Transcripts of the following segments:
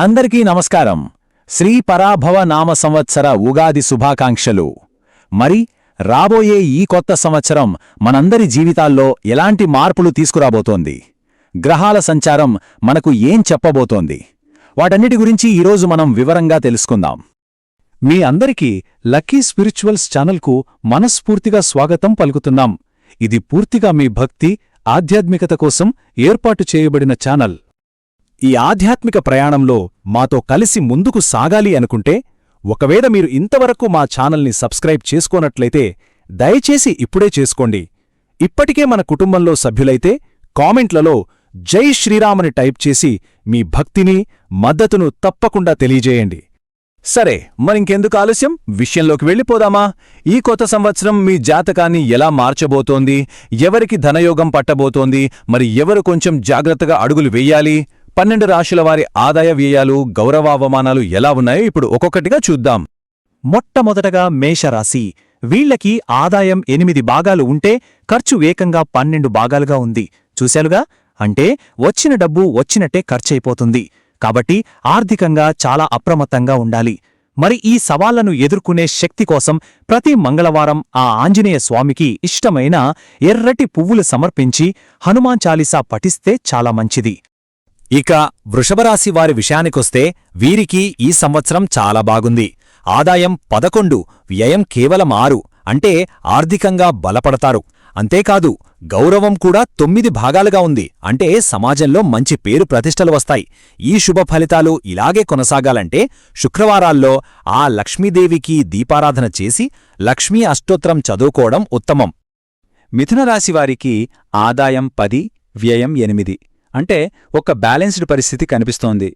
అందరికీ నమస్కారం. శ్రీ పరాభవ నామ సంవత్సర ఉగాది శుభాకాంక్షలు. మరి రాబోయే ఈ కొత్త సంవత్సరం మనందరి జీవితాల్లో ఎలాంటి మార్పులు తీసుకురాబోతోంది? గ్రహాల సంచారం మనకు ఏం చెప్పబోతోంది? వాటన్నిటి గురించి ఈరోజు మనం వివరంగా తెలుసుకుందాం. మీ అందరికీ లక్కీ స్పిరిచువల్స్ ఛానల్కు మనస్ఫూర్తిగా స్వాగతం పలుకుతున్నాం. ఇది పూర్తిగా మీ భక్తి, ఆధ్యాత్మికత కోసం ఏర్పాటు చేయబడిన ఛానల్. ఈ ఆధ్యాత్మిక ప్రయాణంలో మాతో కలిసి ముందుకు సాగాలి అనుకుంటే, ఒకవేళ మీరు ఇంతవరకు మా ఛానల్ని సబ్స్క్రైబ్ చేసుకోనట్లయితే దయచేసి ఇప్పుడే చేసుకోండి. ఇప్పటికే మన కుటుంబంలో సభ్యులైతే కామెంట్లలో జై శ్రీరామని టైప్ చేసి మీ భక్తిని, మద్దతును తప్పకుండా తెలియజేయండి. సరే, మరింకెందుకు ఆలస్యం, విషయంలోకి వెళ్ళిపోదామా? ఈ కొత్త సంవత్సరం మీ జాతకాన్ని ఎలా మార్చబోతోంది? ఎవరికి ధనయోగం పట్టబోతోంది? మరి ఎవరు కొంచెం జాగ్రత్తగా అడుగులు వెయ్యాలి? 12 రాశుల వారి ఆదాయ వ్యయాలు, గౌరవావమానాలు ఎలా ఉన్నాయో ఇప్పుడు ఒక్కొక్కటిగా చూద్దాం. మొట్టమొదటగా మేషరాశి. వీళ్లకి ఆదాయం 8 భాగాలు ఉంటే ఖర్చు ఏకంగా 12 భాగాలుగా ఉంది. చూశారుగా? అంటే వచ్చిన డబ్బు వచ్చినట్టే ఖర్చయిపోతుంది. కాబట్టి ఆర్థికంగా చాలా అప్రమత్తంగా ఉండాలి. మరి ఈ సవాళ్లను ఎదుర్కొనే శక్తి కోసం ప్రతి మంగళవారం ఆ ఆంజనేయ స్వామికి ఇష్టమైన ఎర్రటి పువ్వులు సమర్పించి హనుమాన్ చాలీసా పఠిస్తే చాలా మంచిది. ఇక వృషభరాశి వారి విషయానికొస్తే వీరికి ఈ సంవత్సరం చాలా బాగుంది. ఆదాయం 11, వ్యయం కేవలం 6. అంటే ఆర్థికంగా బలపడతారు. అంతేకాదు, గౌరవం కూడా 9 భాగాలుగా ఉంది. అంటే సమాజంలో మంచి పేరు ప్రతిష్టలు వస్తాయి. ఈ శుభ ఫలితాలు ఇలాగే కొనసాగాలంటే శుక్రవారాల్లో ఆ లక్ష్మీదేవికి దీపారాధన చేసి లక్ష్మీ అష్టోత్తరం చదువుకోవడం ఉత్తమం. మిథునరాశివారికి ఆదాయం 10, వ్యయం 8. అంటే ఒక బ్యాలెన్స్డ్ పరిస్థితి కనిపిస్తోంది.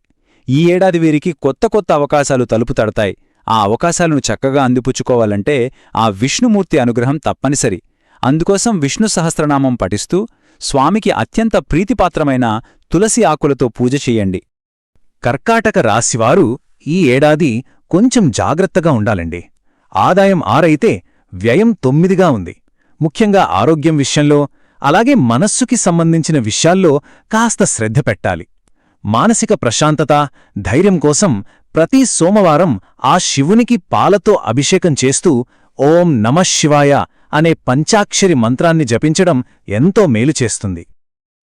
ఈ ఏడాది వీరికి కొత్త కొత్త అవకాశాలు తలుపు తడతాయి. ఆ అవకాశాలను చక్కగా అందిపుచ్చుకోవాలంటే ఆ విష్ణుమూర్తి అనుగ్రహం తప్పనిసరి. అందుకోసం విష్ణు సహస్రనామం పఠిస్తూ స్వామికి అత్యంత ప్రీతిపాత్రమైన తులసి ఆకులతో పూజ చెయ్యండి. కర్కాటక రాశివారు ఈ ఏడాది కొంచెం జాగ్రత్తగా ఉండాలండి. ఆదాయం 6 అయితే వ్యయం 9గా ఉంది. ముఖ్యంగా ఆరోగ్యం విషయంలో, అలాగే మనస్సుకి సంబంధించిన విషయాల్లో కాస్త శ్రద్ధ పెట్టాలి. మానసిక ప్రశాంతత, ధైర్యం కోసం ప్రతి సోమవారం ఆ శివునికి పాలతో అభిషేకం చేస్తూ ఓం నమఃశివాయ అనే పంచాక్షరి మంత్రాన్ని జపించడం ఎంతో మేలు చేస్తుంది.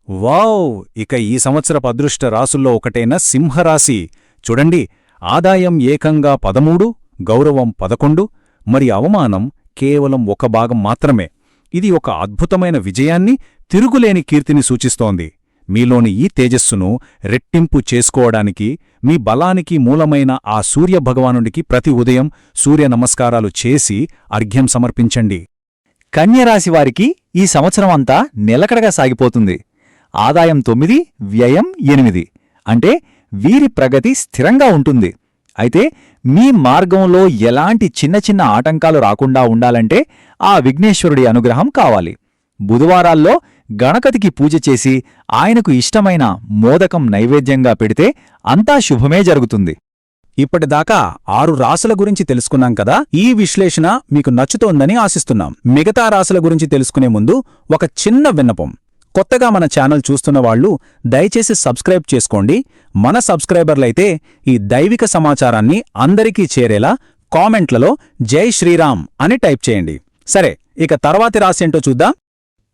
వావ్! ఇక ఈ సంవత్సరపు అదృష్ట రాసుల్లో ఒకటైన సింహరాశి. చూడండి, ఆదాయం ఏకంగా 13, గౌరవం 11, మరి అవమానం కేవలం 1 భాగం మాత్రమే. ఇది ఒక అద్భుతమైన విజయాన్ని, తిరుగులేని కీర్తిని సూచిస్తోంది. మీలోని ఈ తేజస్సును రెట్టింపు చేసుకోవడానికి మీ బలానికి మూలమైన ఆ సూర్యభగవానుడికి ప్రతి ఉదయం సూర్య నమస్కారాలు చేసి అర్ఘ్యం సమర్పించండి. కన్యరాశివారికి ఈ సంవత్సరం అంతా నిలకడగా సాగిపోతుంది. ఆదాయం 9, వ్యయం 8. అంటే వీరి ప్రగతి స్థిరంగా ఉంటుంది. అయితే మీ మార్గంలో ఎలాంటి చిన్న చిన్న ఆటంకాలు రాకుండా ఉండాలంటే ఆ విఘ్నేశ్వరుడి అనుగ్రహం కావాలి. బుధవారాల్లో గణపతికి పూజ చేసి ఆయనకు ఇష్టమైన మోదకం నైవేద్యంగా పెడితే అంతా శుభమే జరుగుతుంది. ఇప్పటిదాకా 6 రాసుల గురించి తెలుసుకున్నాం కదా. ఈ విశ్లేషణ మీకు నచ్చుతోందని ఆశిస్తున్నాం. మిగతా రాసుల గురించి తెలుసుకునే ముందు ఒక చిన్న విన్నపం. కొత్తగా మన ఛానల్ చూస్తున్న వాళ్ళు దయచేసి సబ్స్క్రైబ్ చేసుకోండి. మన సబ్స్క్రైబర్లైతే ఈ దైవిక సమాచారాన్ని అందరికీ చేరేలా కామెంట్లలో జై శ్రీరామ్ అని టైప్ చేయండి. సరే, ఇక తర్వాతి రాశేంటో చూద్దాం.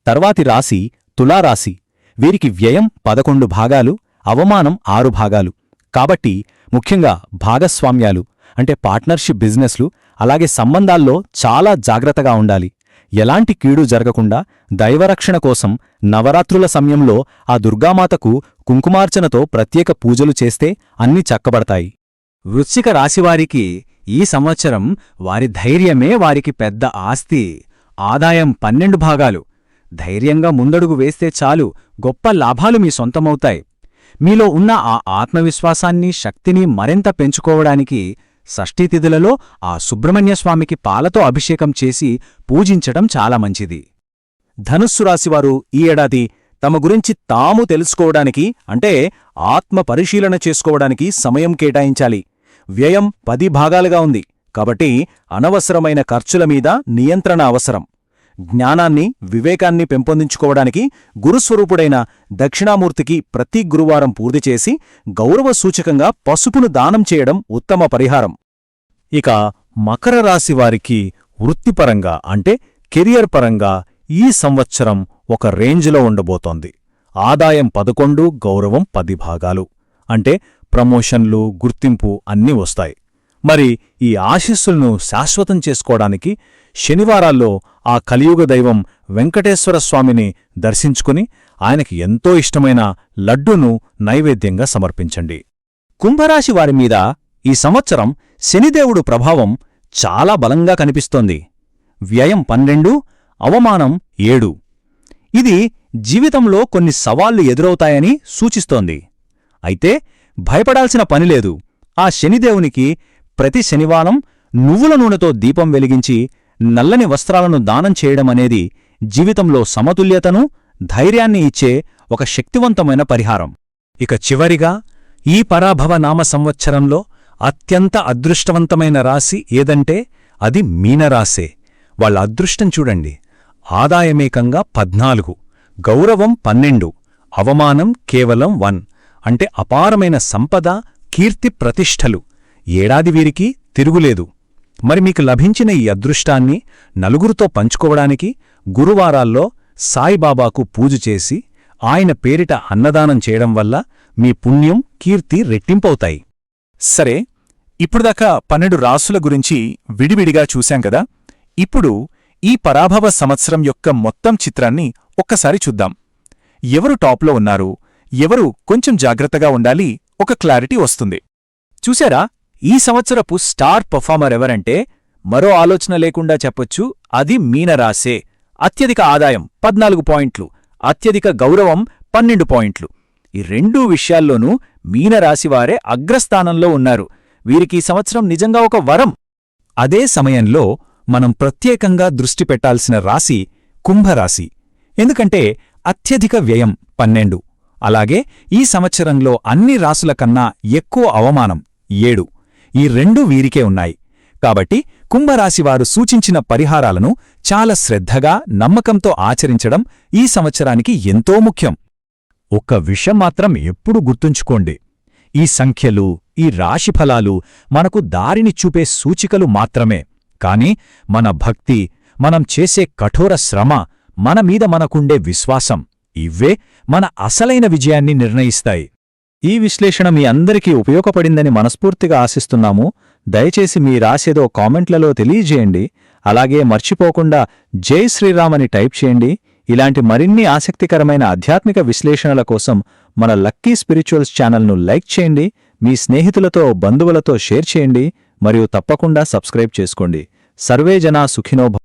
తర్వాతి రాశి తులారాశి. వీరికి వ్యయం 11 భాగాలు, అవమానం 6 భాగాలు. కాబట్టి ముఖ్యంగా భాగస్వామ్యాలు అంటే పార్ట్నర్షిప్ బిజినెస్లు, అలాగే సంబంధాల్లో చాలా జాగ్రత్తగా ఉండాలి. ఎలాంటి కీడు జరగకుండా దైవరక్షణ కోసం నవరాత్రుల సమయంలో ఆ దుర్గామాతకు కుంకుమార్చనతో ప్రత్యేక పూజలు చేస్తే అన్నీ చక్కబడతాయి. వృశ్చిక రాశివారికి ఈ సంవత్సరం వారి ధైర్యమే వారికి పెద్ద ఆస్తి. ఆదాయం 12 భాగాలు. ధైర్యంగా ముందడుగు వేస్తే చాలు, గొప్ప లాభాలు మీ సొంతమవుతాయి. మీలో ఉన్న ఆ ఆత్మవిశ్వాసాన్ని, శక్తిని మరింత పెంచుకోవడానికి షష్ఠీతిథులలో ఆ సుబ్రహ్మణ్యస్వామికి పాలతో అభిషేకం చేసి పూజించడం చాలా మంచిది. ధనుస్సు రాశివారు ఈ ఏడాది తమ గురించి తాము తెలుసుకోవడానికి, అంటే ఆత్మ పరిశీలన చేసుకోవడానికి సమయం కేటాయించాలి. వ్యయం 10 భాగాలుగా ఉంది. కాబట్టి అనవసరమైన ఖర్చుల మీద నియంత్రణ అవసరం. జ్ఞానాన్ని, వివేకాన్ని పెంపొందించుకోవడానికి గురుస్వరూపుడైన దక్షిణామూర్తికి ప్రతి గురువారం పూర్తి చేసి గౌరవ సూచకంగా పసుపును దానం చేయడం ఉత్తమ పరిహారం. ఇక మకర రాశి వారికి వృత్తిపరంగా అంటే కెరియర్ పరంగా ఈ సంవత్సరం ఒక రేంజ్లో ఉండబోతోంది. ఆదాయం 11, గౌరవం 10 భాగాలు. అంటే ప్రమోషన్లు, గుర్తింపు అన్నీ వస్తాయి. మరి ఈ ఆశీస్సులను శాశ్వతం చేసుకోవడానికి శనివారాల్లో ఆ కలియుగ దైవం వెంకటేశ్వర స్వామిని దర్శించుకుని ఆయనకి ఎంతో ఇష్టమైన లడ్డూను నైవేద్యంగా సమర్పించండి. కుంభరాశి వారి మీద ఈ సంవత్సరం శనిదేవుడు ప్రభావం చాలా బలంగా కనిపిస్తోంది. వ్యయం 12, అవమానం 7. ఇది జీవితంలో కొన్ని సవాళ్లు ఎదురవుతాయని సూచిస్తోంది. అయితే భయపడాల్సిన పనిలేదు. ఆ శనిదేవునికి ప్రతి శనివారం నువ్వుల నూనెతో దీపం వెలిగించి నల్లని వస్త్రాలను దానం చేయడమనేది జీవితంలో సమతుల్యతను, ధైర్యాన్ని ఇచ్చే ఒక శక్తివంతమైన పరిహారం. ఇక చివరిగా ఈ పరాభవ నామ సంవత్సరంలో అత్యంత అదృష్టవంతమైన రాశి ఏదంటే అది మీనరాశే. వాళ్ళ అదృష్టం చూడండి. ఆదాయమేకంగా 14, గౌరవం 12, అవమానం కేవలం 1. అంటే అపారమైన సంపద, కీర్తి, ప్రతిష్టలు. ఏడాది వీరికి తిరుగులేదు. మరి మీకు లభించిన ఈ అదృష్టాన్ని నలుగురితో పంచుకోవడానికి గురువారాల్లో సాయిబాబాకు పూజ చేసి ఆయన పేరిట అన్నదానం చేయడం వల్ల మీ పుణ్యం, కీర్తి రెట్టింపవుతాయి. సరే, ఇప్పుడుదాకా 12 రాసుల గురించి విడివిడిగా చూశాం కదా. ఇప్పుడు ఈ పరాభవ సంవత్సరం యొక్క మొత్తం చిత్రాన్ని ఒక్కసారి చూద్దాం. ఎవరు టాప్లో ఉన్నారు, ఎవరు కొంచెం జాగ్రత్తగా ఉండాలి, ఒక క్లారిటీ వస్తుంది. చూశారా, ఈ సంవత్సరపు స్టార్ పర్ఫార్మర్ ఎవరంటే మరో ఆలోచన లేకుండా చెప్పొచ్చు, అది మీనరాశే. అత్యధిక ఆదాయం 14 పాయింట్లు, అత్యధిక గౌరవం 12 పాయింట్లు. ఈ రెండూ విషయాల్లోనూ మీనరాశివారే అగ్రస్థానంలో ఉన్నారు. వీరికి ఈ సంవత్సరం నిజంగా ఒక వరం. అదే సమయంలో మనం ప్రత్యేకంగా దృష్టి పెట్టాల్సిన రాశి కుంభరాశి. ఎందుకంటే అత్యధిక వ్యయం 12, అలాగే ఈ సంవత్సరంలో అన్ని రాసుల కన్నా ఎక్కువ అవమానం 7. ఈ రెండూ వీరికే ఉన్నాయి. కాబట్టి కుంభరాశివారు సూచించిన పరిహారాలను చాలా శ్రద్ధగా, నమ్మకంతో ఆచరించడం ఈ సంవత్సరానికి ఎంతో ముఖ్యం. ఒక్క విషయం మాత్రం ఎప్పుడూ గుర్తుంచుకోండి. ఈ సంఖ్యలు, ఈ రాశిఫలాలు మనకు దారిని చూపే సూచికలు మాత్రమే. కాని మన భక్తి, మనం చేసే కఠోర శ్రమ, మన మీద మనకుండే విశ్వాసం, ఇవే మన అసలైన విజయాన్ని నిర్ణయిస్తాయి. ఈ విశ్లేషణ మీ అందరికీ ఉపయోగపడిందని మనస్ఫూర్తిగా ఆశిస్తున్నాము. దయచేసి మీ రాసేదో కామెంట్లలో తెలియజేయండి. అలాగే మర్చిపోకుండా జై శ్రీరామ్ అని టైప్ చేయండి. ఇలాంటి మరిన్ని ఆసక్తికరమైన ఆధ్యాత్మిక విశ్లేషణల కోసం మన లక్కీ స్పిరిచువల్స్ ఛానల్ను లైక్ చేయండి, మీ స్నేహితులతో, బంధువులతో షేర్ చేయండి, మరియు తప్పకుండా సబ్స్క్రైబ్ చేసుకోండి. సర్వే జనా సుఖినో